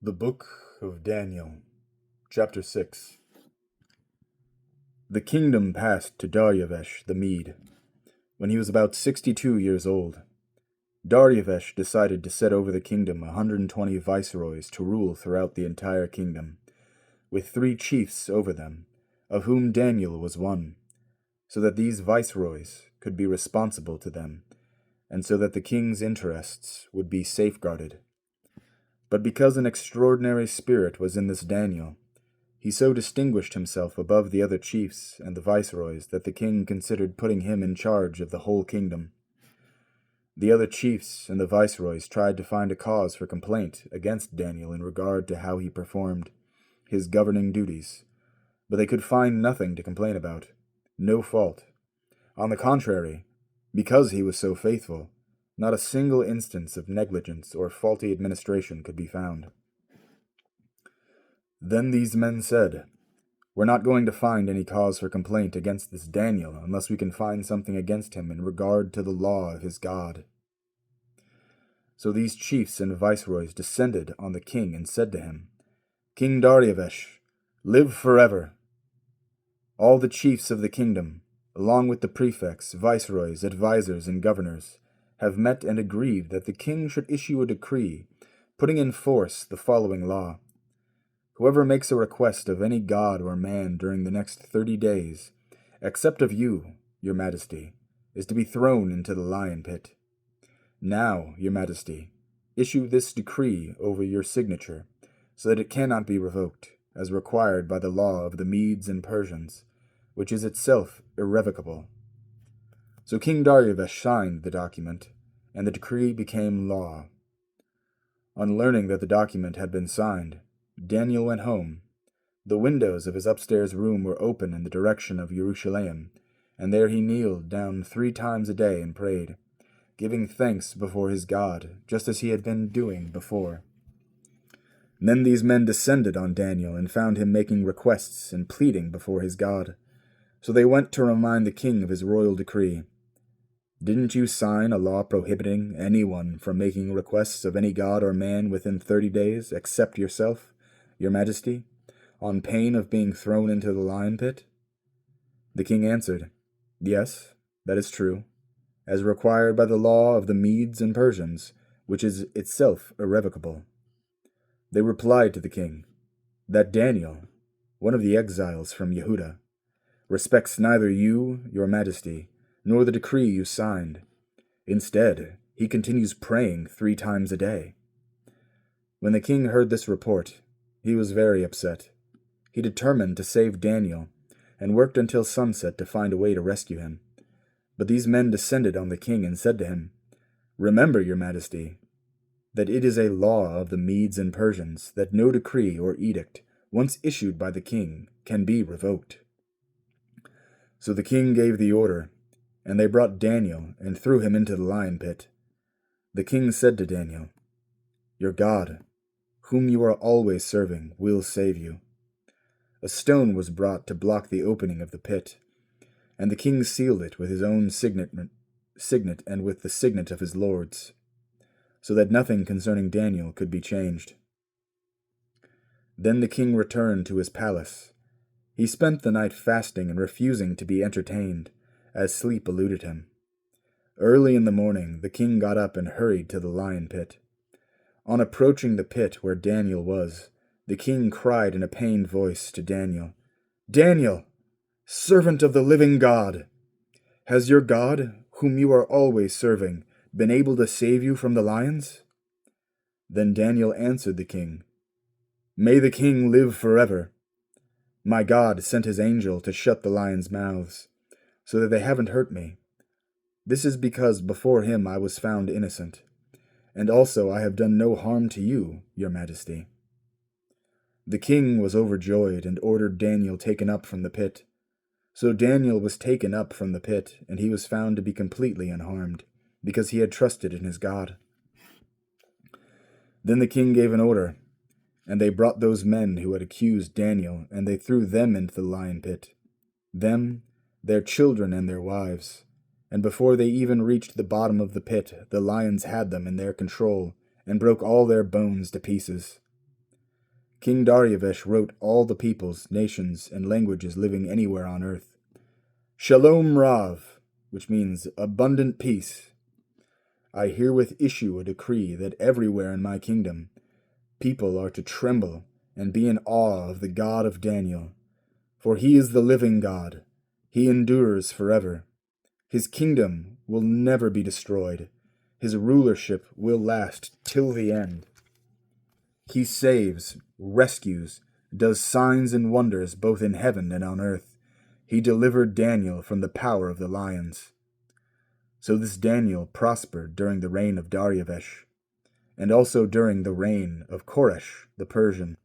The Book of Daniel, Chapter 6. The kingdom passed to Daryavesh the Mede, when he was about 62 years old. Daryavesh decided to set over the kingdom 120 viceroys to rule throughout the entire kingdom, with 3 chiefs over them, of whom Daniel was one, so that these viceroys could be responsible to them, and so that the king's interests would be safeguarded. But because an extraordinary spirit was in this Daniel, he so distinguished himself above the other chiefs and the viceroys that the king considered putting him in charge of the whole kingdom. The other chiefs and the viceroys tried to find a cause for complaint against Daniel in regard to how he performed his governing duties, but they could find nothing to complain about, no fault. On the contrary, because he was so faithful, not a single instance of negligence or faulty administration could be found. Then these men said, "We're not going to find any cause for complaint against this Daniel unless we can find something against him in regard to the law of his God." So these chiefs and viceroys descended on the king and said to him, "King Daryavesh, live forever." All the chiefs of the kingdom, along with the prefects, viceroys, advisors, and governors, have met and agreed that the king should issue a decree putting in force the following law. Whoever makes a request of any god or man during the next 30 days, except of you, your majesty, is to be thrown into the lion pit. Now, your majesty, issue this decree over your signature, so that it cannot be revoked, as required by the law of the Medes and Persians, which is itself irrevocable. So King Daryavesh signed the document, and the decree became law. On learning that the document had been signed, Daniel went home. The windows of his upstairs room were open in the direction of Jerusalem, and there he kneeled down 3 times a day and prayed, giving thanks before his God, just as he had been doing before. Then these men descended on Daniel and found him making requests and pleading before his God. So they went to remind the king of his royal decree. "Didn't you sign a law prohibiting anyone from making requests of any god or man within 30 days, except yourself, your majesty, on pain of being thrown into the lion pit?" The king answered, "Yes, that is true, as required by the law of the Medes and Persians, which is itself irrevocable." They replied to the king, "That Daniel, one of the exiles from Yehuda, respects neither you, your majesty, nor the decree you signed. Instead, he continues praying 3 times a day." When the king heard this report, he was very upset. He determined to save Daniel, and worked until sunset to find a way to rescue him. But these men descended on the king and said to him, "Remember, your majesty, that it is a law of the Medes and Persians that no decree or edict, once issued by the king, can be revoked." So the king gave the order, and they brought Daniel and threw him into the lion pit. The king said to Daniel, "Your God, whom you are always serving, will save you." A stone was brought to block the opening of the pit, and the king sealed it with his own signet and with the signet of his lords, so that nothing concerning Daniel could be changed. Then the king returned to his palace. He spent the night fasting and refusing to be entertained, as sleep eluded him. Early in the morning, the king got up and hurried to the lion pit. On approaching the pit where Daniel was, the king cried in a pained voice to Daniel, "Daniel, servant of the living God, has your God, whom you are always serving, been able to save you from the lions?" Then Daniel answered the king, "May the king live forever. My God sent his angel to shut the lions' mouths, so that they haven't hurt me. This is because before him I was found innocent, and also I have done no harm to you, your majesty." The king was overjoyed and ordered Daniel taken up from the pit. So Daniel was taken up from the pit, and he was found to be completely unharmed, because he had trusted in his God. Then the king gave an order, and they brought those men who had accused Daniel, and they threw them into the lion pit, them, their children, and their wives. And before they even reached the bottom of the pit, the lions had them in their control, and broke all their bones to pieces. King Daryavesh wrote all the peoples, nations, and languages living anywhere on earth. Shalom Rav, which means abundant peace. I herewith issue a decree that everywhere in my kingdom, people are to tremble and be in awe of the God of Daniel. For he is the living God. He endures forever. His kingdom will never be destroyed. His rulership will last till the end. He saves, rescues, does signs and wonders both in heaven and on earth. He delivered Daniel from the power of the lions. So this Daniel prospered during the reign of Daryavesh, and also during the reign of Koresh the Persian.